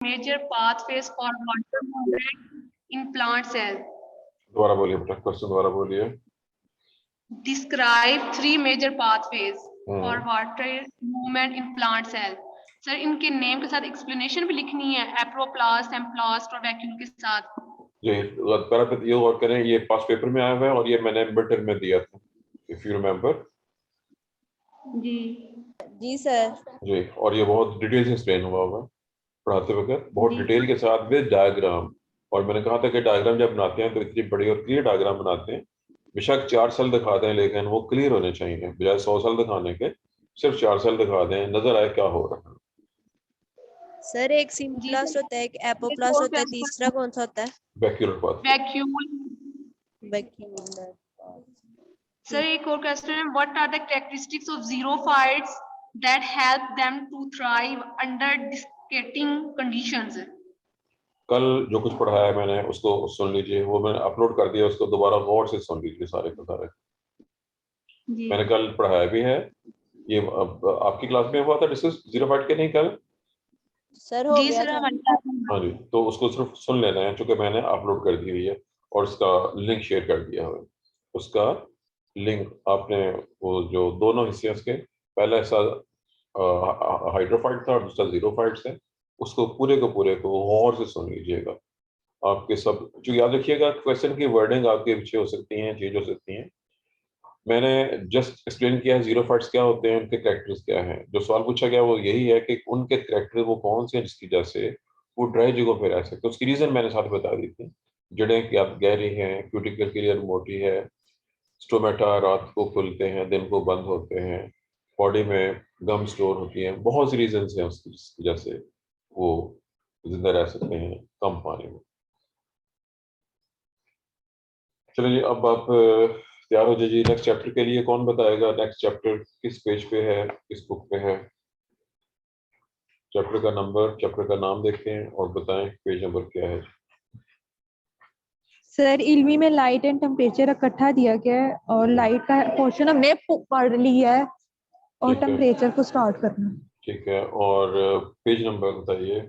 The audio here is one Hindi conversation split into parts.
major pathways for water movement in plant cells. दोबारा बोलिए बेटा, क्वेश्चन दोबारा बोलिए। Describe three major pathways for water movement in plant cells. Sir इनके नेम के साथ एक्सप्लेनेशन भी लिखनी है, एप्रोप्लास्ट, एम्प्लास्ट और वैक्यूल के साथ। जी, ये गौर करें, ये पास पेपर में आया हुआ है और ये मैंने एम्बेडेड में दिया था, इफ यू रिमेम्बर। जी जी सर। जी, और ये बहुत डिटेल से एक्सप्लेन हुआ होगा पढ़ाते वक्त, बहुत जी। डिटेल के साथ विद डायग्राम। और मैंने कहा था कि डायग्राम जब बनाते हैं तो इतनी बड़ी और क्लियर डायग्राम बनाते हैं, बेशक 4 साल दिखा दें लेकिन वो क्लियर होने चाहिए, बजाय 100 साल दिखाने के सिर्फ 4 साल दिखा दें, नजर आए क्या हो रहा है। सर एक सिम्प्लास्ट होता है, एक एपोप्लास्ट होता है, तीसरा कौन सा होता है? Vacuolar pathway. Vacuole. Vacuolar. Sir एक और क्वेश्चन है, what are the characteristics of xerophytes that help them to thrive under desiccating conditions? कल जो कुछ पढ़ाया मैंने उसको सुन लीजिए, वो मैंने अपलोड कर दिया, उसको दोबारा गौर से सुन लीजिए सारे के सारे। जी। मैंने कल पढ़ाया भी है, ये आपकी क्लास में हुआ था डिस्कस ज़ीरोफाइट के, नहीं कल? सर हो जी गया सर था। हाँ जी, तो उसको सिर्फ सुन लेना है क्योंकि मैंने अपलोड कर दी हुई है और उसका लिंक शेयर कर दिया है। उसका लिंक आपने, वो जो दोनों हिस्से हैं उसके, पहला हिस्सा हाइड्रोफाइट था और दूसरा ज़ीरोफाइट्स है, उसको पूरे को गौर से सुन लीजिएगा। आपके सब जो याद रखिएगा, क्वेश्चन की वर्डिंग आपके पीछे हो सकती हैं, चेंज हो सकती हैं। मैंने जस्ट एक्सप्लेन किया है ज़ीरोफाइट्स क्या होते हैं, उनके कैरेक्टर्स क्या हैं। जो सवाल पूछा गया वो यही है कि उनके कैरेक्टर वो कौन से हैं जिसकी वजह से वो ड्राई जगहों पे रह सकते हैं। उसकी रीजन मैंने साथ बता दी थी। जड़ें क्या गहरी हैं, क्यूटिकल की लेयर मोटी है, स्टोमेटा रात को खुलते हैं, दिन को बंद होते हैं, बॉडी में गम स्टोर होती हैं, बहुत सी रीजन हैं उसकी जिसकी वजह से वो जिंदा रह सकते हैं कम पानी में। चलिए अब आप तैयार हो जाइए नेक्स्ट चैप्टर के लिए। कौन बताएगा नेक्स्ट चैप्टर किस पेज पे है, किस बुक पे है? चैप्टर का नंबर, चैप्टर का नाम देखें और बताएं पेज नंबर क्या है। सर इल्मी में लाइट एंड टेम्परेचर इकट्ठा दिया गया है और लाइट का पोर्शन हमने पढ़ लिया है और ठीक है, टेम्परेचर को स्टार्ट करना। ठीक है, और पेज नंबर बताइए।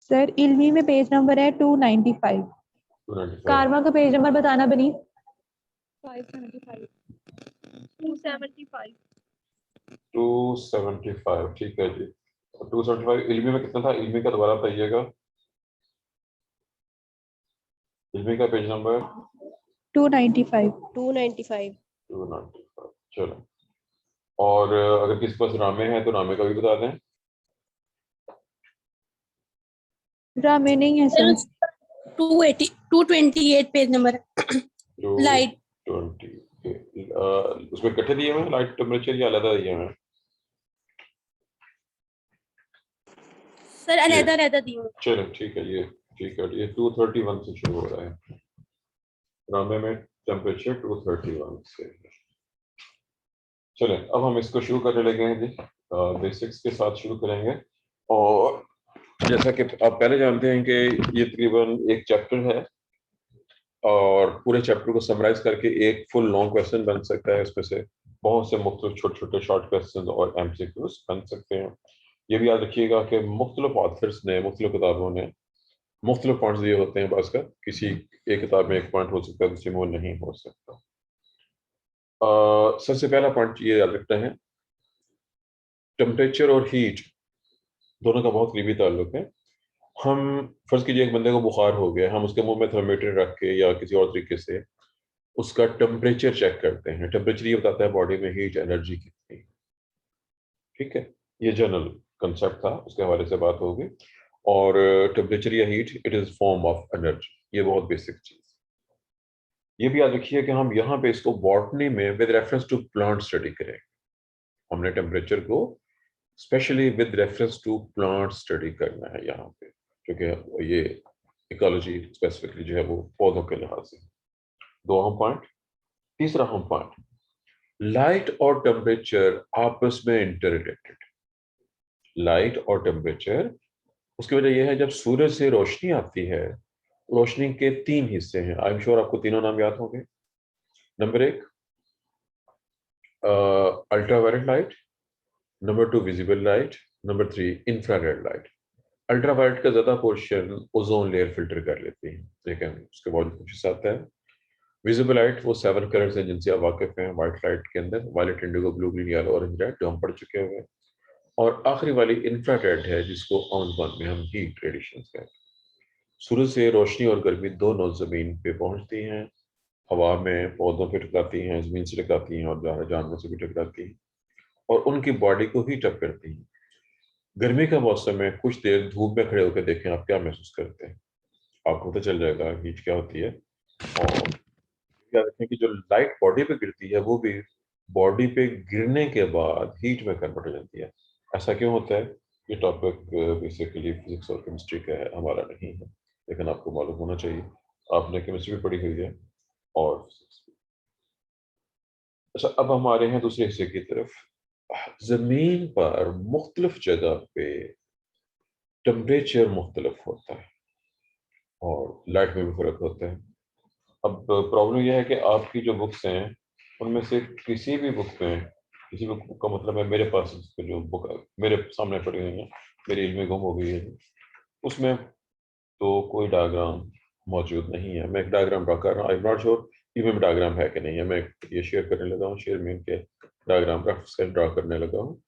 सर इल्मी में पेज नंबर है 295। 295। कारवा का पेज नंबर बताना बनी। 275, ठीक है जी। 275 इल्मी में कितना था? इल्मी का दोबारा बताइएगा, इल्मी का पेज नंबर 295। 295। 295। चलो, और अगर किसी के पास रामे है तो रामे का भी बता दें। रामे नहीं है सर। 280 228 page number. लाइट 220। उसमें इकट्ठे दिए हुए हैं लाइट टेम्परेचर या अलग दिए हुए हैं? सर अलग अलग दी हूँ। चलो ठीक है, ये ठीक है, ये 231 से शुरू हो रहा है, रामे में टेम्परेचर 231 से। चलें अब हम इसको शुरू करने लगे हैं जी, बेसिक्स के साथ शुरू करेंगे। और जैसा कि आप पहले जानते हैं कि ये तकरीबन एक चैप्टर है और पूरे चैप्टर को समराइज करके एक फुल लॉन्ग क्वेश्चन बन सकता है। इसमें से बहुत से मुख्तलिफ छोटे छोटे शॉर्ट क्वेश्चन और एमसीक्यूज बन सकते हैं। ये भी याद रखिएगा कि मुख्तलिफ ऑथर्स ने, मुख्तलिफ किताबों ने मुख्तलिफ पॉइंट्स दिए होते हैं। बस का किसी एक किताब में एक पॉइंट हो सकता है, दूसरे में वो नहीं हो सकता। सबसे पहला पॉइंट ये याद रखते हैं, टेम्परेचर और हीट दोनों का बहुत करीबी ताल्लुक है। हम फर्ज कीजिए एक बंदे को बुखार हो गया, हम उसके मुंह में थर्मामीटर रख के या किसी और तरीके से उसका टेम्परेचर चेक करते हैं। टेम्परेचर ये बताता है बॉडी में हीट एनर्जी कितनी। ठीक है, ये जनरल कंसेप्ट था, उसके हवाले से बात होगी। और टेम्परेचर या heat it is form of energy, ये बहुत बेसिक चीज। ये भी याद रखिए कि हम यहाँ पे इसको बॉटनी में with reference to plant study करें। हमने टेम्परेचर को specially with reference to plant study करना है यहाँ पे, क्योंकि ये इकोलॉजी स्पेसिफिकली जो है वो पौधों के लिहाज से। दो अहम पॉइंट। तीसरा अहम पॉइंट, लाइट और टेम्परेचर आपस में इंटर रिलेटेड। लाइट और टेम्परेचर, उसकी वजह यह है जब सूरज से रोशनी आती है, रोशनी के तीन हिस्से हैं। आई एम श्योर आपको तीनों नाम याद होंगे। नंबर एक ultraviolet light, number two visible light, number three infrared light. Ultraviolet का ज़्यादा पोर्शन ओजोन लेयर फिल्टर कर लेती है, लेकिन उसके बाद कुछ आता है। विजिबल लाइट वो 7 कलर्स हैं जिनसे आप वाकिफ हैं वाइट लाइट के अंदर, violet, indigo, blue, green, yellow, orange, red, जो हम पढ़ चुके हुए हैं। और आखिरी वाली इंफ्रारेड है जिसको आमतौर में हम हीट रेडिएशन कहते हैं। सूरज से रोशनी और गर्मी दोनों ज़मीन पे पहुंचती हैं, हवा में पौधों पे टकराती हैं, ज़मीन से टकराती हैं और जानवरों से भी टकराती हैं और उनकी बॉडी को हीट अप करती हैं। गर्मी का मौसम में कुछ देर धूप में खड़े होकर देखें आप क्या महसूस करते हैं, आपको पता चल जाएगा हीट क्या होती है। और याद रखें कि जो लाइट बॉडी पे गिरती है वो भी बॉडी पे गिरने के बाद हीट में कन्वर्ट हो जाती है। ऐसा क्यों होता है? ये टॉपिक बेसिकली फिजिक्स और केमिस्ट्री का है, हमारा नहीं है, लेकिन आपको मालूम होना चाहिए। आपने केमिस्ट्री भी पढ़ी हुई है और physics भी। अच्छा, अब हम आ रहे हैं दूसरे हिस्से की तरफ। जमीन पर मुख्तलिफ जगह पे टेम्परेचर मुख्तलिफ होता है और लाइट में भी फर्क होता है। अब प्रॉब्लम यह है कि आपकी जो बुक्स हैं उनमें से किसी भी बुक में, किसी भी बुक का मतलब है मेरे पास जो बुक मेरे सामने पड़ी हुई है, मेरी इल्म में गुम हो गई है, उसमें तो कोई डायग्राम मौजूद नहीं है। मैं एक डायग्राम ड्रा कर रहा हूँ, आई एम नॉट श्योर कि में डायग्राम है कि नहीं है। मैं ये शेयर करने लगा हूँ, शेयर में के डायग्राम रफ स्केच ड्रा करने लगा हूँ।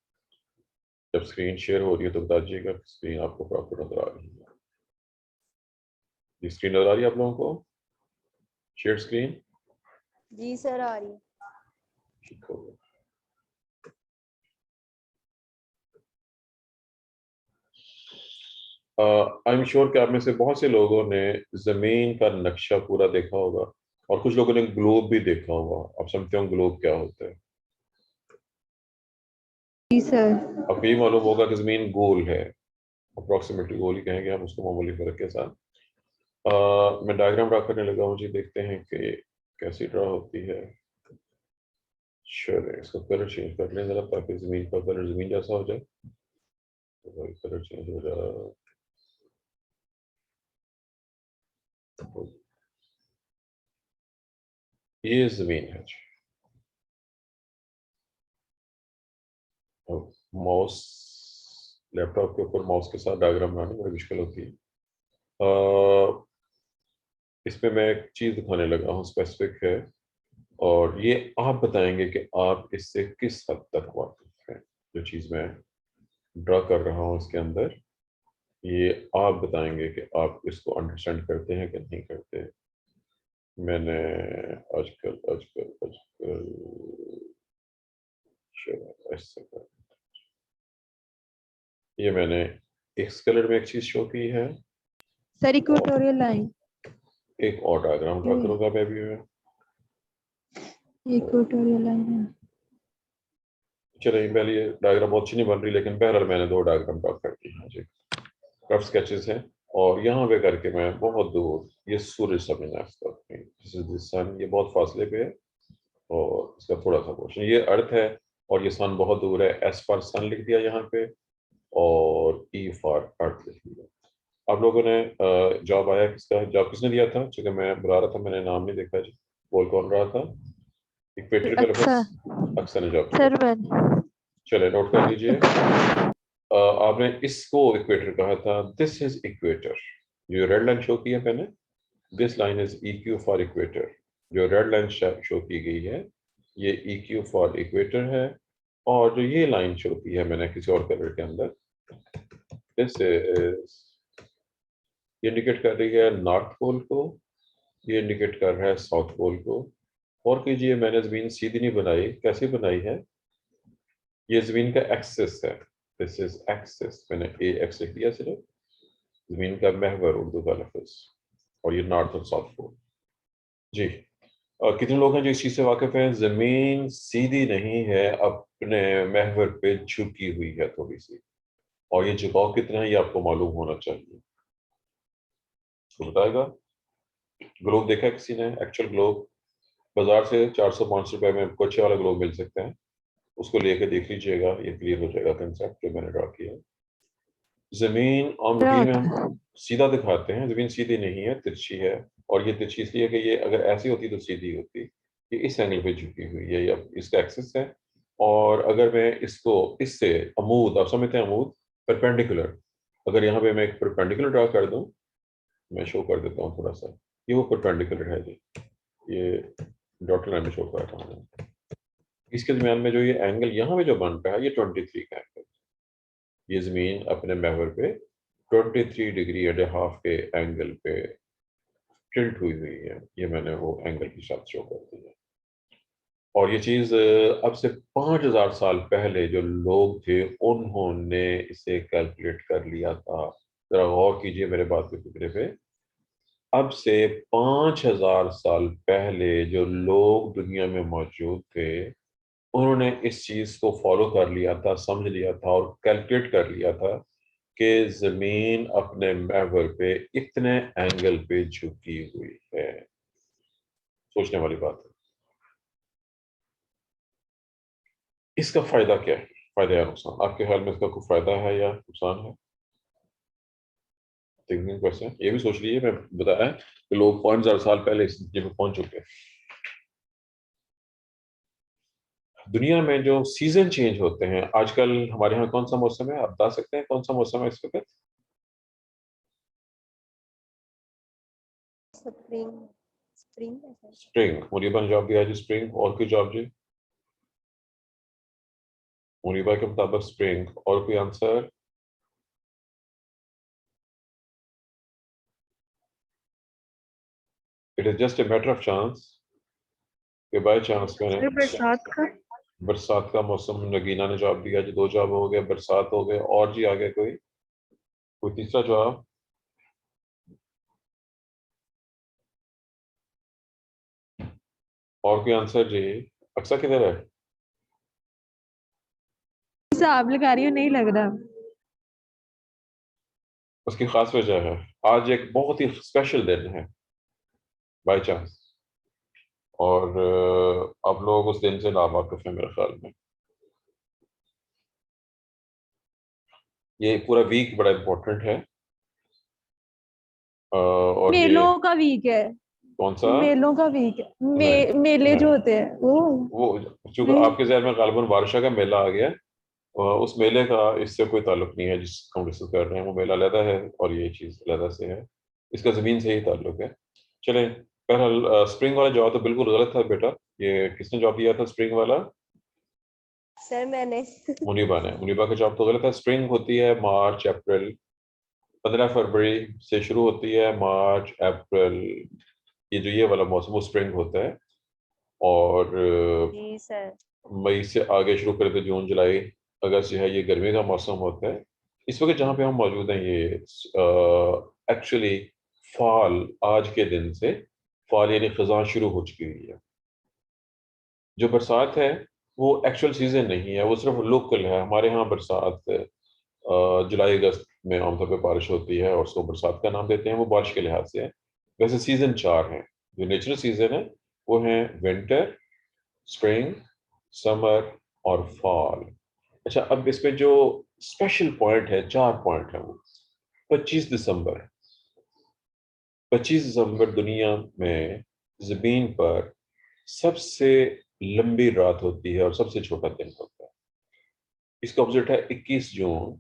जब स्क्रीन शेयर हो रही है तो बता दीजिएगा स्क्रीन आपको प्रॉपर नजर आ रही है। ये स्क्रीन नजर आ रही है आप लोगों को? Share screen? जी सर आ रही है। ठीक हो गया। आई एम श्योर कि आप में से बहुत से लोगों ने जमीन का नक्शा पूरा देखा होगा और कुछ लोगों ने ग्लोब भी देखा होगा। आप समझते हो ग्लोब क्या होता है? जी सर। आपको ये मालूम होगा कि जमीन गोल है, अप्रोक्सीमेटली गोल ही कहेंगे हम उसको मामूली फर्क के साथ। मैं डायग्राम ड्रा करने लगा हूँ जी, देखते हैं कि कैसी ड्रा होती है। चलिए इसका कलर चेंज कर लें जरा ताकि जमीन का कलर जमीन जैसा हो जाए। तो कलर चेंज हो जाए। ये जमीन है जी। माउस, लैपटॉप के ऊपर माउस के साथ डायग्राम बनाने में बड़ी मुश्किल होती है। इसमें मैं एक चीज़ दिखाने लगा हूँ, स्पेसिफिक है, और ये आप बताएंगे कि आप इससे किस हद तक वाकिफ हैं। जो चीज़ मैं ड्रा कर रहा हूँ उसके अंदर, ये आप बताएंगे कि आप इसको अंडरस्टैंड करते हैं कि नहीं करते। मैंने आजकल आजकल आजकल ऐसे कर, ये मैंने इस कलर में एक चीज़ शो की है सर और इक्वेटोरियल लाइन, एक और डायग्राम ड्रा करूंगा मैं भी। मैं इक्वेटोरियल लाइन है। चलिए पहले ये डायग्राम बहुत अच्छी नहीं बन रही, लेकिन बहरहाल मैंने 2 डायग्राम ड्रा कर दी हैं जी, रफ स्केचेस हैं। और यहाँ पे करके मैं बहुत दूर, ये सूरज समझना है, सन, ये बहुत फासले पे है और इसका थोड़ा सा पोर्शन ये अर्थ है और ये सन बहुत दूर है। एस फॉर सन लिख दिया यहाँ पे और ई फॉर अर्थ लिख दिया। आप लोगों ने जॉब आया, किसका जॉब किसने दिया था? चूंकि मैं बुला रहा था, मैंने नाम नहीं देखा जी, बोल कौन रहा था? इक्वेटर का अच्छा लफ्ज़ अक्सर ने जॉब सर किया। मैंने चले नोट कर लीजिए। आपने इसको इक्वेटर कहा था, दिस इज इक्वेटर। जो रेड लाइन शो की है मैंने, this line is E Q for equator. जो रेड लाइन शो की गई है ये ई क्यू फॉर इक्वेटर है। और जो ये लाइन शो की है मैंने किसी और कलर के अंदर, दिस इज, ये इंडिकेट कर रही है नॉर्थ पोल को, ये इंडिकेट कर रहा है साउथ पोल को। और कीजिए, मैंने जमीन सीधी नहीं बनाई, कैसे बनाई है? ये जमीन का एक्सिस है, दिस इज एक्सिस, मैंने ए एक्स लिख दिया सिर्फ, जमीन का महवर उर्दू का लफ्ज, और ये नॉर्थ और साउथ पोल जी। और कितने लोग हैं जो इस चीज से वाकिफ हैं? जमीन सीधी नहीं है, अपने महवर पे झुकी हुई है थोड़ी सी, और ये झुकाव कितना है ये आपको मालूम होना चाहिए। तो बताएगा? ग्लोब देखा है किसी ने? एक्चुअल ग्लोब बाजार से 400-500 रुपए में आपको अच्छे वाला ग्लोब मिल सकते हैं, उसको लेके देख लीजिएगा, ये क्लियर हो जाएगा कंसेप्ट जो मैंने ड्रा किया। जमीन आम रूटीन में हम सीधा दिखाते हैं, जमीन सीधी नहीं है, तिरछी है। और ये तिरछी इसलिए कि ये अगर ऐसी होती तो सीधी होती, ये इस एंगल पे झुकी हुई है, ये इसका एक्सिस है। और अगर मैं इसको इससे अमूद, आप समझते हैं अमूद, परपेंडिकुलर, अगर यहाँ पे मैं एक परपेंडिकुलर ड्रा कर दूं, मैं शो कर देता हूँ थोड़ा सा, ये वो परपेंडिकुलर है जी, ये डॉटर लाइन में शो कर रहा हूँ। इसके दरमियान में जो ये एंगल यहाँ पे जो बन रहा है, ये 23 का एंगल, ये जमीन अपने महवर पे 23 डिग्री एंड हाफ के एंगल पे टिल्ट हुई हुई है। ये मैंने वो एंगल की साथ शो कर दी है। और ये चीज अब से 5000 साल पहले जो लोग थे उन्होंने इसे कैलकुलेट कर लिया था। जरा गौर कीजिए मेरे बात के फिक्रे पे। अब से 5000 साल पहले जो लोग दुनिया में मौजूद थे उन्होंने इस चीज को फॉलो कर लिया था, समझ लिया था और कैलकुलेट कर लिया था कि जमीन अपने महवर पे इतने एंगल पे झुकी हुई है। सोचने वाली बात है। इसका फायदा क्या है, फायदा या नुकसान? आपके ख्याल में इसका कोई फायदा है या नुकसान है? थिंकिंग क्वेश्चन, ये भी सोच लीजिए। मैं बताया कि लोग 5000 साल पहले इस जगह पहुंच चुके हैं। दुनिया में जो सीजन चेंज होते हैं, आजकल हमारे यहाँ कौन सा मौसम है, आप बता सकते हैं कौन सा मौसम है इस वक्त? Spring spring spring. मुनीबा ने जवाब दिया जी स्प्रिंग। और कोई जवाब जी? मुनीबा के मुताबिक स्प्रिंग। और कोई answer? It is just a matter of chance कि बाय चांस मैंने बरसात का। बरसात का मौसम। नगीना ने जवाब दिया जी, 2 जवाब हो गए, बरसात हो गए। और जी आगे कोई कोई तीसरा जवाब? और कोई आंसर जी? अक्सा किधर है? हिसाब लगा रही हूँ, नहीं लग रहा। उसकी खास वजह है, आज एक बहुत ही स्पेशल दिन है बाय चांस, और आप लोग उस दिन से नावाकिफ हैं मेरे ख्याल में। ये पूरा वीक बड़ा इम्पोर्टेंट है। और ये मेलों का वीक है। कौन सा? मेलों का वीक है। नहीं मेले जो नहीं, होते हैं वो। वो चूंकि नहीं। आपके जहन में गालिबन बादशाह का मेला आ गया है, उस मेले का इससे कोई ताल्लुक नहीं है जिसको हम डिस्कस कर रहे हैं। वो मेला अलग है और ये चीज़ अलग से है। इसका ज़मीन से ही ताल्लुक है। चलें, बहरहाल स्प्रिंग वाला जवाब तो बिल्कुल गलत था बेटा। ये किसने जवाब दिया था स्प्रिंग वाला? सर मैंने मुनीबा ने। मुनीबा का जवाब तो गलत है। स्प्रिंग होती है मार्च अप्रैल, 15 फरवरी से शुरू होती है, मार्च अप्रैल, ये जो ये वाला मौसम वो स्प्रिंग होता है। और जी सर। मई से आगे शुरू करें तो जून जुलाई अगस्त जो है ये गर्मी का मौसम होता है। इस वक्त जहाँ पे हम मौजूद हैं ये एक्चुअली फॉल, आज के दिन से फॉल यानी खज़ां शुरू हो चुकी हुई है। जो बरसात है वो एक्चुअल सीजन नहीं है, वो सिर्फ लोकल है। हमारे यहाँ बरसात जुलाई अगस्त में आमतौर पर बारिश होती है और उसको बरसात का नाम देते हैं, वो बारिश के लिहाज से है। वैसे सीजन 4 हैं। जो नेचुरल सीजन है वो है विंटर, स्प्रिंग, समर और फॉल। अच्छा, अब इसमें जो स्पेशल पॉइंट है, 4 पॉइंट है वो। 25 दिसंबर, 25 दिसंबर दुनिया में जमीन पर सबसे लंबी रात होती है और सबसे छोटा दिन होता है। इसका ऑपोजिट है 21 जून।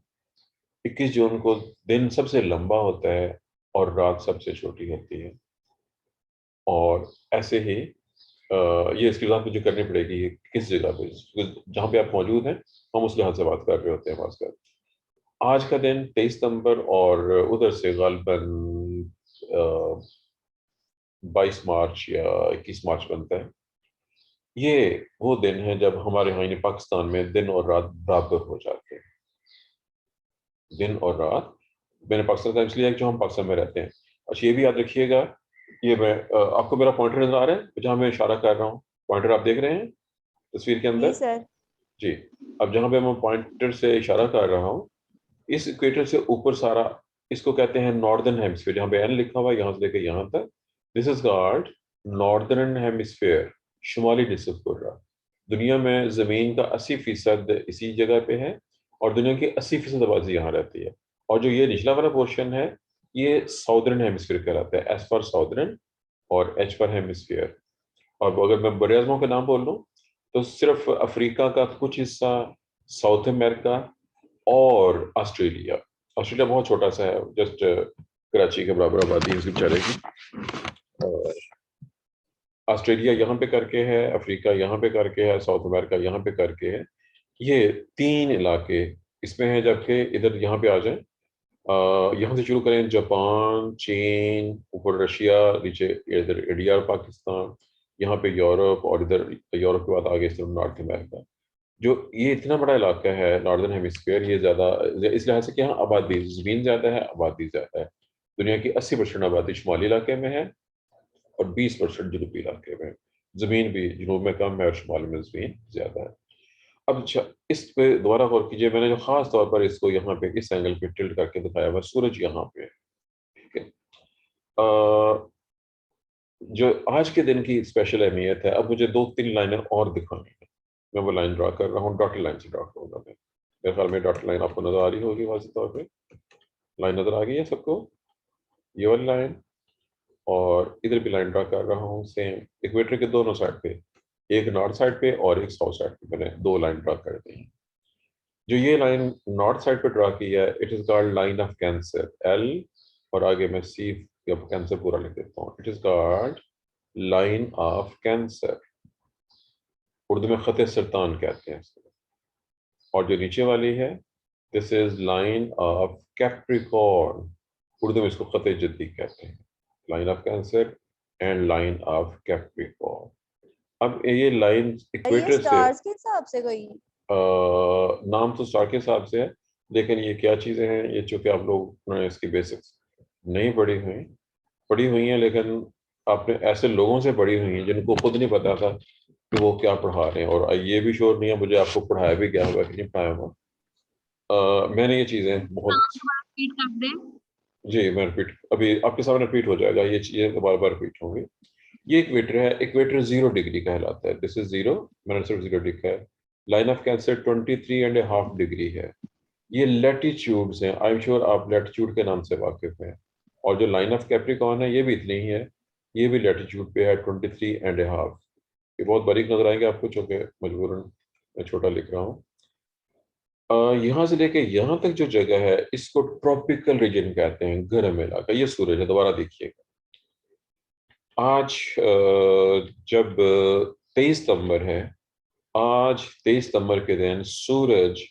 21 जून को दिन सबसे लंबा होता है और रात सबसे छोटी होती है। और ऐसे ही ये इसकी वजह मुझे करनी पड़ेगी किस जगह पे, जहाँ पे आप मौजूद हैं हम उस लिहाज से बात कर रहे होते हैं खासकर। आज का दिन 23 सितंबर और उधर से गालबन 22 मार्च या 21 मार्च बनता है। ये वो दिन है जब हमारे यहाँ यानी पाकिस्तान में दिन और रात बराबर हो जाते हैं। दिन और रात, मैंने पाकिस्तान का इसलिए है कि जो हम पाकिस्तान में रहते हैं। अच्छा, ये भी याद रखिएगा, ये मैं आपको मेरा पॉइंटर नजर आ रहा है जहाँ मैं इशारा कर रहा हूँ? पॉइंटर आप देख रहे हैं तस्वीर के जी अंदर? सर। जी। अब जहाँ पे मैं पॉइंटर से इशारा कर रहा हूँ, इस इक्वेटर से ऊपर सारा, इसको कहते हैं नॉर्दर्न हेमिस्फीयर। जहाँ पे एन लिखा हुआ है यहाँ से लेकर यहाँ तक, this is called northern hemisphere, शुमाली निसफ कुर्रा। दुनिया में जमीन का 80% इसी जगह पे है और दुनिया की 80% आबादी यहाँ रहती है। और जो ये निचला वाला पोर्शन है ये साउदर्न हेमिस्फीयर कहलाता है, एस फॉर साउदर्न और एच फॉर हेमिस्फीयर। और अगर मैं बड़े आजमों के नाम बोल लूँ तो सिर्फ अफ्रीका का कुछ हिस्सा, साउथ अमेरिका और ऑस्ट्रेलिया, ऑस्ट्रेलिया बहुत छोटा सा है, जस्ट कराची के बराबर आबादी है इसके बेचारे की। और ऑस्ट्रेलिया यहाँ पे करके है, अफ्रीका यहाँ पे करके है, साउथ अमेरिका यहाँ पे करके है। ये 3 इलाके इसमें हैं, जबकि इधर यहाँ पे आ जाएं, यहाँ से शुरू करें, जापान, चीन, ऊपर रशिया, नीचे इधर इंडिया और पाकिस्तान, यहाँ पे यूरोप, और इधर यूरोप के बाद आगे इस तरफ नॉर्थ अमेरिका। जो ये इतना बड़ा इलाका है नॉर्दर्न हेमिस्फीयर, ये ज़्यादा इस लिहाज से कि यहाँ आबादी ज़मीन ज़्यादा है, आबादी ज़्यादा है। दुनिया की 80% आबादी शुमाली इलाके में है और 20% जनूबी इलाके में। ज़मीन भी जनूब में कम है और शुमाल में ज़मीन ज़्यादा है। अब इस पे दोबारा गौर कीजिए, मैंने जो खास तौर पर इसको यहाँ पे इस एंगल पे टिल्ट करके दिखाया हुआ, सूरज यहाँ पे है, ठीक है। जो आज के दिन की स्पेशल अहमियत है, अब मुझे 2-3 लाइनें और दिखानी है। मैं वो लाइन ड्रा कर रहा हूँ, डॉटेड लाइन से ड्रा करूँगा मैं। मेरे ख्याल में डॉटेड लाइन आपको नजर आ रही होगी वाज़ेह तौर पे। लाइन नजर आ गई है सबको, ये वाली लाइन, और इधर भी लाइन ड्रा कर रहा हूँ सेम इक्वेटर के दोनों साइड पे, एक नॉर्थ साइड पे और एक साउथ साइड पे। मैंने 2 लाइन ड्रा कर दी हैं। जो ये लाइन नॉर्थ साइड पे ड्रा की है, it is called line of cancer, L, और आगे मैं सी या कैंसर पूरा लिख देता हूँ। It is called line of cancer, Urdu में खत सरतान कहते हैं इसको। और जो नीचे वाली है, this is line of Capricorn, Urdu में इसको खत जद्दी कहते हैं। Line of cancer and line of Capricorn. अब ये लाइन ये इक्वेटर से स्टार्स के हिसाब से कोई नाम तो स्टार के हिसाब से है, लेकिन ये क्या चीज़ें हैं, ये चूँकि आप लोग ने इसकी बेसिक्स नहीं पढ़ी हुई हैं, लेकिन आपने ऐसे लोगों से पढ़ी हुई हैं जिनको खुद नहीं पता था कि वो क्या पढ़ा रहे हैं, और ये भी श्योर नहीं है मुझे आपको पढ़ाया भी क्या हुआ कि नहीं पढ़ाया हुआ। मैंने ये चीज़ें बहुत, रिपीट कर दें। जी मैं रिपीट, अभी आपके सामने रिपीट हो जाएगा, ये चीज़ें बार बार रिपीट होंगी। ये इक्वेटर है, इक्वेटर 0 डिग्री कहलाता है, दिस इज 0, मैंने सिर्फ 0 लिखा है। लाइन ऑफ कैंसर 23.5 डिग्री है। ये लैटिट्यूड्स हैं, आई एम श्योर आप लैटिट्यूड के नाम से वाकिफ हैं। और जो लाइन ऑफ कैप्रिकॉर्न है, ये भी इतनी ही है, ये भी लैटिट्यूड पे है 23.5। ये बहुत बारीक नजर आएंगे आपको, चूँकि मजबूरन मैं छोटा लिख रहा हूँ। यहाँ से लेके यहाँ तक जो जगह है, इसको ट्रॉपिकल रीजन कहते हैं, गर्म इलाका। ये सूरज है, दोबारा देखिएगा। आज जब 23 सितंबर है, आज 23 सितंबर के दिन सूरज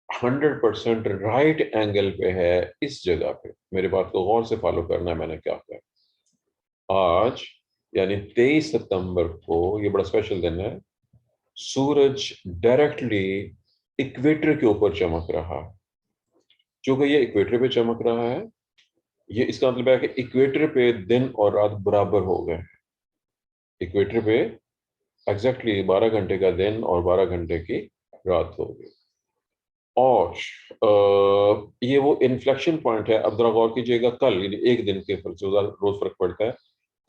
100% राइट एंगल पे है इस जगह पे। मेरी बात को गौर से फॉलो करना है, मैंने क्या कहा। आज यानी 23 सितंबर को, ये बड़ा स्पेशल दिन है, सूरज डायरेक्टली इक्वेटर के ऊपर चमक रहा है। चूंकि ये इक्वेटर पे चमक रहा है, ये इसका मतलब है कि इक्वेटर पे दिन और रात बराबर हो गए। इक्वेटर पे एग्जैक्टली 12 घंटे का दिन और 12 घंटे की रात हो गई। और ये वो इन्फ्लेक्शन पॉइंट है। अब जरा गौर कीजिएगा, कल एक दिन के फर्क से रोज फर्क पड़ता है।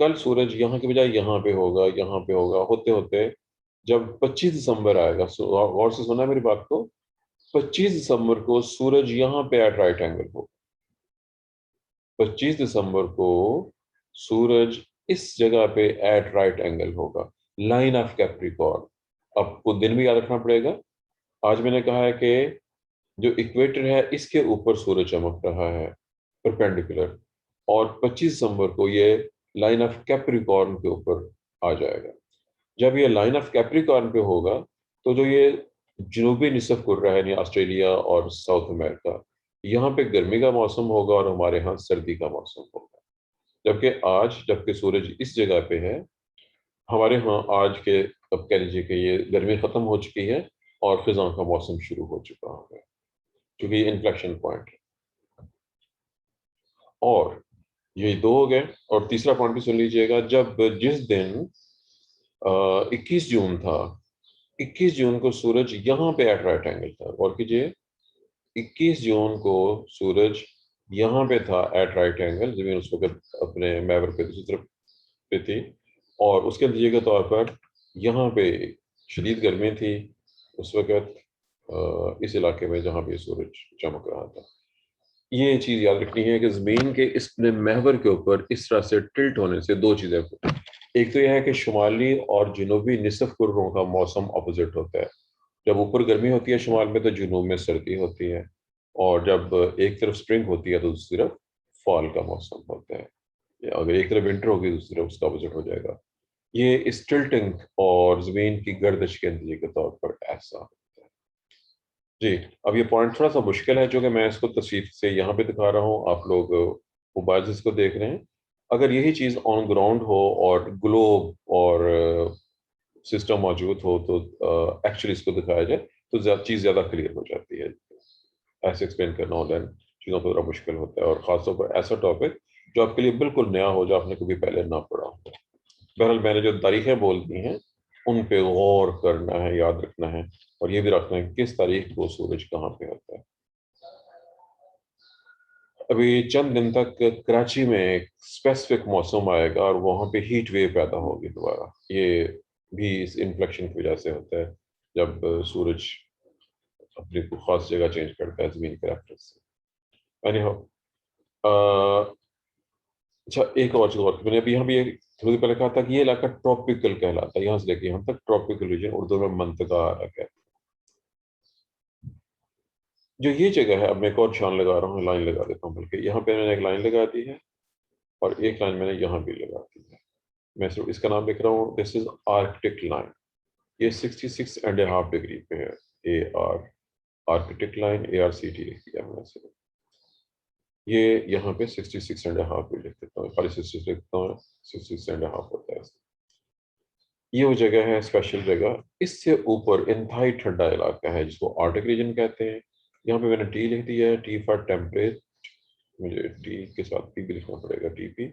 कल सूरज यहाँ के बजाय यहाँ पे होगा, यहाँ पे होगा, होते होते जब 25 दिसंबर आएगा, गौर से सुना मेरी बात को, 25 दिसंबर को सूरज यहाँ पे एट राइट एंगल हो। 25 दिसंबर को सूरज इस जगह पे एट राइट एंगल होगा, लाइन ऑफ कैप्रिकॉर्न। आपको दिन भी याद रखना पड़ेगा। आज मैंने कहा है कि जो इक्वेटर है, इसके ऊपर सूरज चमक रहा है परपेंडिकुलर, और 25 दिसंबर को ये लाइन ऑफ कैप्रिकॉर्न के ऊपर आ जाएगा। जब ये लाइन ऑफ कैप्रिकॉर्न पे होगा, तो जो ये जनूबी निसफ कुर्रा है, यानी ऑस्ट्रेलिया और साउथ अमेरिका, यहाँ पे गर्मी का मौसम होगा और हमारे यहाँ सर्दी का मौसम होगा। जबकि आज, जबकि सूरज इस जगह पे है, हमारे यहाँ आज के, अब कह लीजिए कि ये गर्मी खत्म हो चुकी है और खिज़ां का मौसम शुरू हो चुका है, क्योंकि ये इन्फ्लेक्शन पॉइंट है। और ये 2 हो गए। और तीसरा पॉइंट भी सुन लीजिएगा, जब जिस दिन 21 जून था, 21 जून को सूरज यहाँ पे एट राइट एंगल था। और कीजिए, 21 जून को सूरज यहाँ पे था एट राइट एंगल, जमीन उस वक्त अपने महवर पे दूसरी तरफ पे थी, और उसके नतीजे के तौर पर यहाँ पे शदीद गर्मी थी उस वक्त इस इलाके में जहाँ पे सूरज चमक रहा था। ये चीज़ याद रखनी है कि ज़मीन के इस महवर के ऊपर इस तरह से टिल्ट होने से 2 चीज़ें, एक तो यह है कि शुमाली और जनूबी निसफ कुर्रों का मौसम अपोजिट होता है। जब ऊपर गर्मी होती है शुमाल में, तो जुनूब में सर्दी होती है, और जब एक तरफ स्प्रिंग होती है तो दूसरी तरफ फॉल का मौसम होता है, या अगर एक तरफ विंटर होगी दूसरी तरफ उसका अपोजिट हो जाएगा। ये इस टिल्टिंग और जमीन की गर्दिश के नतीजे के तौर पर ऐसा होता है। जी, अब ये पॉइंट थोड़ा सा मुश्किल है जो कि मैं इसको तफसील से यहाँ पे दिखा रहा हूँ, आप लोग मोबाइल इसको देख रहे हैं। अगर यही चीज़ ऑन ग्राउंड हो और ग्लोब और सिस्टम मौजूद हो तो एक्चुअली इसको दिखाया जाए तो चीज़ ज़्यादा क्लियर हो जाती है। ऐसे एक्सप्लेन करना ऑनलाइन चीज़ों को थोड़ा मुश्किल होता है, और ख़ासतौर पर ऐसा टॉपिक जो आपके लिए बिल्कुल नया हो, जो आपने कभी पहले ना पढ़ा हो। बहरहाल मैंने जो तारीखें बोल दी हैं उन पे गौर करना है, याद रखना है, और ये भी रखना है किस तारीख को सूरज कहाँ पे होता है। अभी चंद दिन तक कराची में एक स्पेसिफिक मौसम आएगा और वहाँ पे हीट वेव पैदा होगी दोबारा। ये भी इस इन्फ्लेक्शन की वजह से होता है, जब सूरज अपनी कोई खास जगह चेंज करता है ज़मीन के रेफरेंस से। एनी अच्छा, एक और चीज़ और मैंने अभी यहाँ भी थोड़ी देर पहले कहा था कि ये इलाका ट्रॉपिकल कहलाता है, यहाँ से लेके यहाँ तक ट्रॉपिकल रीजन, उर्दू में मंतका है। जो ये जगह है, अब मैं एक और निशान लगा रहा हूँ, लाइन लगा देता हूँ, बल्कि यहाँ पे मैंने एक लाइन लगा दी है और एक लाइन मैंने यहाँ भी लगा दी है। मैं सिर्फ इसका नाम लिख रहा हूँ, दिस इज आर्कटिक लाइन। ये 66.5 डिग्री पे है, A R Arctic line, ARCT लिख दिया मैंने सिर्फ। ये यहाँ पे 66.5 भी लिख देता हूँ, खाली 66 लिखता हूँ, 66.5 होता है। ये वो जगह है, स्पेशल जगह। इससे ऊपर इंतहाई ठंडा इलाका है जिसको आर्कटिक रीजन कहते हैं। यहाँ पे मैंने टी लिख दिया है, टी फॉर टेम्परेट, मुझे टी के साथ पी भी लिखना पड़ेगा, TP,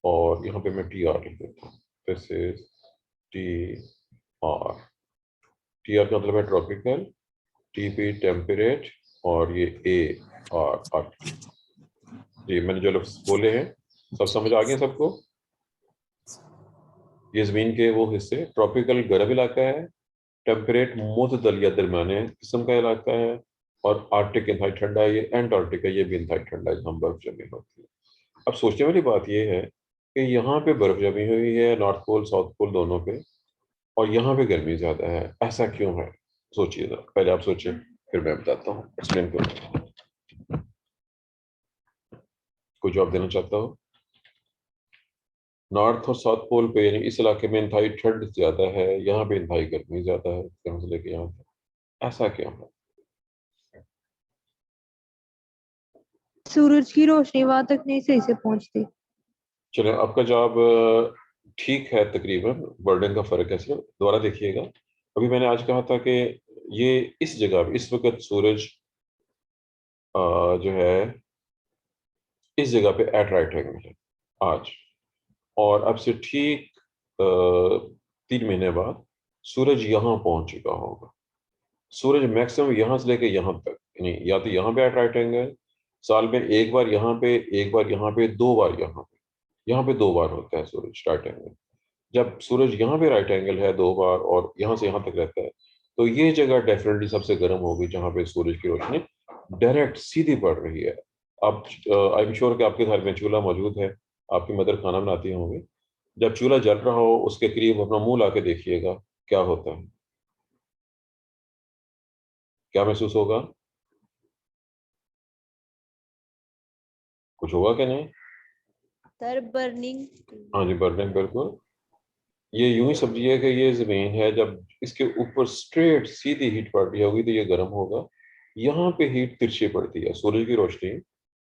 और यहाँ पे मैं TR लिख देता हूँ। This is TR। TR का मतलब है ट्रॉपिकल, TP टेम्परेट, और ये AR आर्कटिक। जी, मैंने जो लफ्ज़ बोले हैं सब समझ आ गए सबको? ये ज़मीन के वो हिस्से, ट्रॉपिकल गर्म इलाका है, टेम्परेट मुतदल या दरमियाने किस्म का इलाका है, और आर्कटिक इंतहाई ठंडा है। ये एंटार्कटिक है, ये भी इंतहाई ठंडा है जहाँ बर्फ जमी होती है। अब सोचने वाली बात ये है कि यहाँ पे बर्फ जमी हुई है नॉर्थ पोल साउथ पोल दोनों पे, और यहाँ पे गर्मी ज़्यादा है, ऐसा क्यों है? सोचिए जरा, पहले आप सोचिए फिर मैं बताता हूँ, एक्सप्लेन करूँ। कोई जवाब देना चाहता हो? नॉर्थ और साउथ पोल पे यानी इस इलाके में इंतहाई ठंड ज़्यादा है, यहाँ पे इंतहाई गर्मी ज़्यादा है, यहाँ से लेके यहाँ तक, ऐसा क्यों है? सूरज की रोशनी वहां तक नहीं सही से पहुंचती। चलो, आपका जवाब ठीक है तकरीबन, बर्डन का फ़र्क है सिर्फ। दोबारा देखिएगा, अभी मैंने आज कहा था कि ये इस जगह पे इस वक्त सूरज जो है इस जगह पे एट राइट एंगल है आज, और अब से ठीक 3 महीने बाद सूरज यहाँ पहुंच चुका होगा। सूरज मैक्सिमम यहाँ से लेके यहाँ तक, यानी या तो यहाँ पे एट राइट एंगल, साल में एक बार यहाँ पे, एक बार यहाँ पे, 2 बार यहाँ पे 2 बार होता है सूरज राइट एंगल। जब सूरज यहाँ पे राइट एंगल है 2 बार और यहाँ से यहाँ तक रहता है, तो ये जगह डेफिनेटली सबसे गर्म होगी जहाँ पे सूरज की रोशनी डायरेक्ट सीधी पड़ रही है। अब आई एम श्योर कि आपके घर में चूल्हा मौजूद है, आपकी मदर खाना बनाती होंगी। जब चूल्हा जल रहा हो उसके करीब अपना मुंह ला के देखिएगा, क्या होता है, क्या महसूस होगा? कुछ होगा कि नहीं? Sir burning. हाँ जी, बर्निंग, बिल्कुल। ये यूं ही समझिए कि ये जमीन है, जब इसके ऊपर स्ट्रेट सीधी हीट पड़ रही होगी तो ये गर्म होगा। यहाँ पे हीट तिरछी पड़ती है, सूरज की रोशनी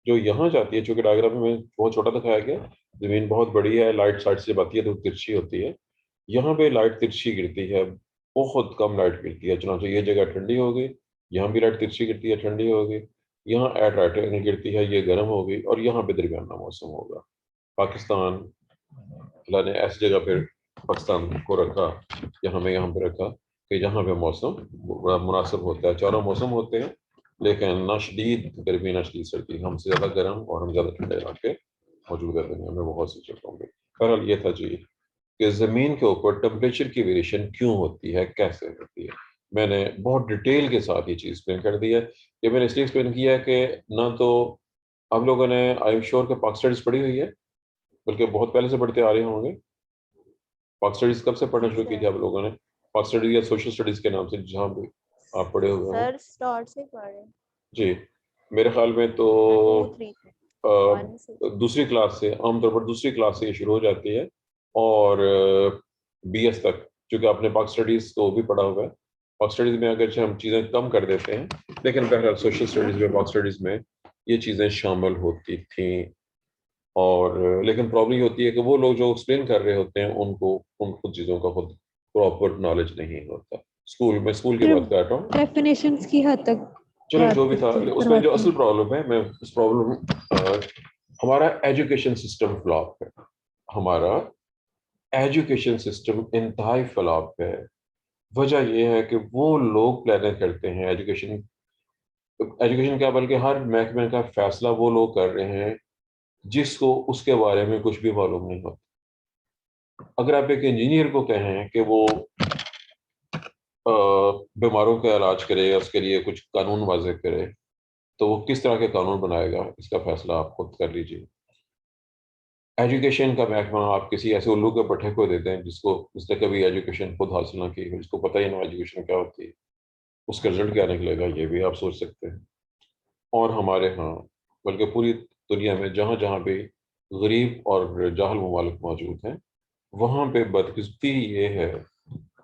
जो यहाँ जाती है, चूंकि डायग्राम में बहुत छोटा दिखाया गया, जमीन बहुत बड़ी है, लाइट साइड से आती है तो तिरछी होती है। यहाँ पे लाइट तिरछी गिरती है, बहुत कम लाइट गिरती है, चुनांचे ये जगह ठंडी होगी, यहाँ भी लाइट तिरछी गिरती है, ठंडी होगी, यहाँ एट राइट एंगल गिरती है, ये गर्म होगी, और यहाँ पे दरमियाना मौसम होगा। पाकिस्तान, अल्लाह ने ऐसी जगह पर पाकिस्तान को रखा या हमें यहाँ पे रखा कि जहाँ पे मौसम बड़ा मुनासिब होता है। चारों मौसम होते हैं, लेकिन ना शदीद गर्मी ना शदीद सर्दी, हमसे ज़्यादा गर्म और हम ज़्यादा ठंडे इलाके मौजूद है दुनिया में बहुत सी जगहों पे। बहरहाल ये था जी कि ज़मीन के ऊपर टेम्परेचर की वेरिएशन क्यों होती है, कैसे होती है। मैंने बहुत डिटेल के साथ ये चीज़ एक्सप्लेन कर दी है। ये मैंने इसलिए एक्सप्लेन किया है कि ना तो आप लोगों ने आई एम श्योर के पाक स्टडीज़ पढ़ी हुई है, बल्कि बहुत पहले से पढ़ते आ रहे होंगे। पाक स्टडीज़ कब से पढ़ना शुरू की थी आप लोगों ने? पाक स्टडीज़ या सोशल स्टडीज़ के नाम से जहाँ भी आप पढ़े हुए हों। सर स्टार्ट से पढ़े। जी, मेरे ख्याल में तो 2 3 अ, 1 दूसरी क्लास से, आमतौर पर दूसरी क्लास से ये शुरू हो जाती है और BS तक, क्योंकि आपने पाक स्टडीज को भी पढ़ा हुआ है। पाक स्टडीज में अगर हम चीज़ें कम कर देते हैं, लेकिन बहरहाल सोशल स्टडीज में, पाक स्टडीज में ये चीज़ें शामिल होती थी। और लेकिन प्रॉब्लम ये होती है कि वो लोग जो एक्सप्लेन कर रहे होते हैं उनको उन खुद चीज़ों का खुद प्रॉपर नॉलेज नहीं होता। स्कूल की बात कर रहा हूँ। डेफिनेशंस की हद तक चलो बात जो भी था, उसमें जो करवाते असल हैं। प्रॉब्लम है, मैं उस प्रॉब्लम, हमारा एजुकेशन सिस्टम फ्लॉप है। हमारा एजुकेशन सिस्टम इंतहाई फ्लॉप है। वजह यह है कि वो लोग प्लान करते हैं एजुकेशन, एजुकेशन क्या बल्कि हर महकमे का फैसला वो लोग कर रहे हैं जिसको उसके बारे में कुछ भी मालूम नहीं होता। अगर आप एक इंजीनियर को कहें कि वो बीमारों का इलाज करे या उसके लिए कुछ कानून वाज़े करे, तो वो किस तरह के कानून बनाएगा, इसका फैसला आप खुद कर लीजिए। एजुकेशन का महकमा आप किसी ऐसे उल्लू के पट्टे को देते हैं जिसने कभी एजुकेशन खुद हासिल ना की हो, जिसको पता ही ना एजुकेशन क्या होती है, उसका रिजल्ट क्या निकलेगा, ये भी आप सोच सकते हैं। और हमारे यहाँ, बल्कि पूरी दुनिया में जहाँ जहाँ पे गरीब और जाहल ममालिक मौजूद हैं, वहाँ पे बदकिस्मती ये है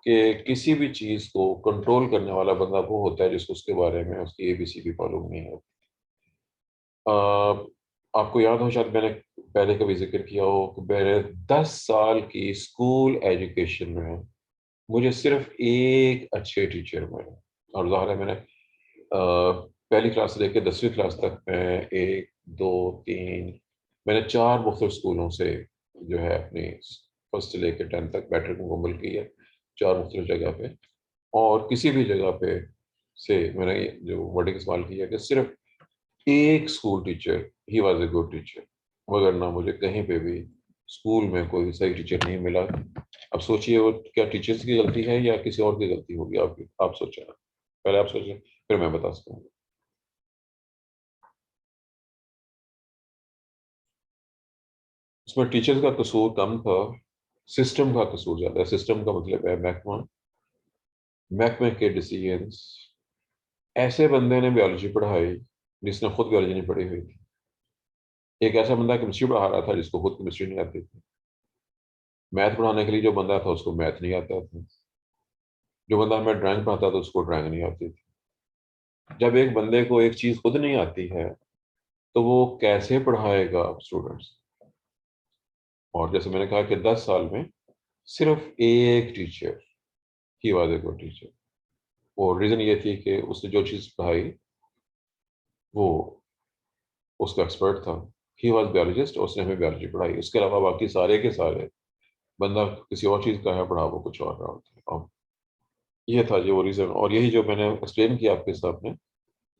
कि किसी भी चीज़ को कंट्रोल करने वाला बंदा वो होता है जिसको उसके बारे में उसकी ABCD मालूम नहीं होती। आपको याद हो, शायद मैंने पहले कभी जिक्र किया हो कि मैंने 10 साल की स्कूल एजुकेशन में मुझे सिर्फ एक अच्छे टीचर मिले। और ज़ाहिर है, मैंने पहली क्लास से लेकर 10वीं क्लास तक मैं 1 2 3 मैंने 4 मुख्तलिफ स्कूलों से जो है अपनी फर्स्ट से लेकर 10th तक बैटरी मुकम्मल की है, 4 मुख्तलिफ जगह पे। और किसी भी जगह पे से मैंने जो वर्डिंग इस्तेमाल किया कि सिर्फ एक school teacher, he was a good teacher, मगर ना मुझे कहीं पे भी स्कूल में कोई सही टीचर नहीं मिला। अब सोचिए वो क्या टीचर्स की गलती है या किसी और की गलती होगी आपकी, आप सोचें। पहले आप सोचें, फिर मैं बता सकूँ। उसमें टीचर्स का कसूर कम था, सिस्टम का कसूर ज़्यादा है। सिस्टम का मतलब है महकमा, महकमे के डिसीजंस। ऐसे बंदे ने बायोलॉजी पढ़ाई जिसने खुद बायोलॉजी नहीं पढ़ी हुई थी। एक ऐसा बंदा केमिस्ट्री पढ़ा रहा था जिसको खुद केमिस्ट्री नहीं आती थी। मैथ पढ़ाने के लिए जो बंदा था उसको मैथ नहीं आता था। जो बंदा हमें ड्राइंग पढ़ाता था उसको ड्राइंग नहीं आती थी। जब एक बंदे को एक चीज़ खुद नहीं आती है तो वो कैसे पढ़ाएगा स्टूडेंट्स। और जैसे मैंने कहा कि 10 साल में सिर्फ एक teacher he was a good teacher. और रीज़न ये थी कि उसने जो चीज़ पढ़ाई वो उसका एक्सपर्ट था। ही वॉज बायोलॉजिस्ट, उसने हमें बायोलॉजी पढ़ाई। उसके अलावा बाकी सारे के सारे बंदा किसी और चीज़ का है पढ़ा, वो कुछ और रहा होता है। ये था, ये वो रीज़न। और यही जो मैंने एक्सप्लेन किया आपके सामने,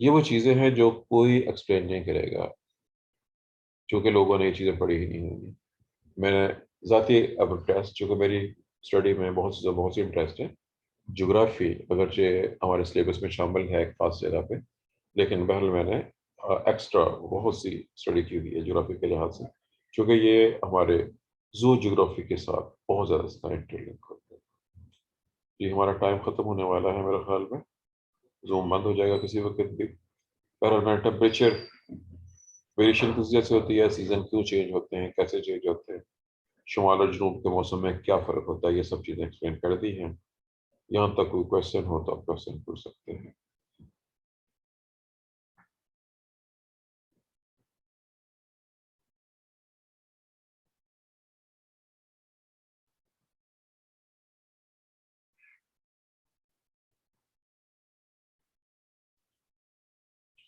ये वो चीज़ें हैं जो कोई एक्सप्लेन नहीं करेगा, क्योंकि लोगों ने ये चीज़ें पढ़ी ही नहीं होंगी। मैंने ज़ाती अब इंटरेस्ट, चूँकि मेरी स्टडी में बहुत सी इंटरेस्ट है। जोग्राफ़ी अगरचे हमारे सिलेबस में शामिल है एक ख़ास जगह पे, लेकिन बहरहाल मैंने एक्स्ट्रा बहुत सी स्टडी की हुई है जोग्राफ़ी के लिहाज से, क्योंकि ये हमारे जू जोग्राफ़ी के साथ बहुत ज़्यादा इसका इंटरलिंक होता है। ये हमारा टाइम ख़त्म होने वाला है मेरे ख्याल में, जूम बंद हो जाएगा किसी वक्त भी। पर टेम्परेचर वेरिएशन किस जैसे होती है, सीज़न क्यों चेंज होते हैं, कैसे चेंज होते हैं, शुमाल और जनूब के मौसम में क्या फ़र्क होता है, ये सब चीज़ें एक्सप्लेन कर दी हैं। यहाँ तक कोई क्वेश्चन हो तो आप क्वेश्चन पूछ सकते हैं।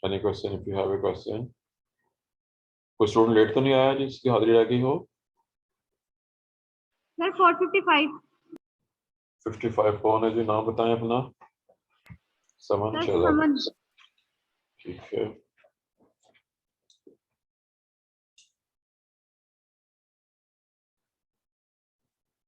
Any question if you have a question? कोई स्टूडेंट लेट तो नहीं आया जिसकी हाजिरी रह गई हो? सर 455 55 कौन है जी, नाम बताएं अपना। समन सर शहजाद, समन ठीक है।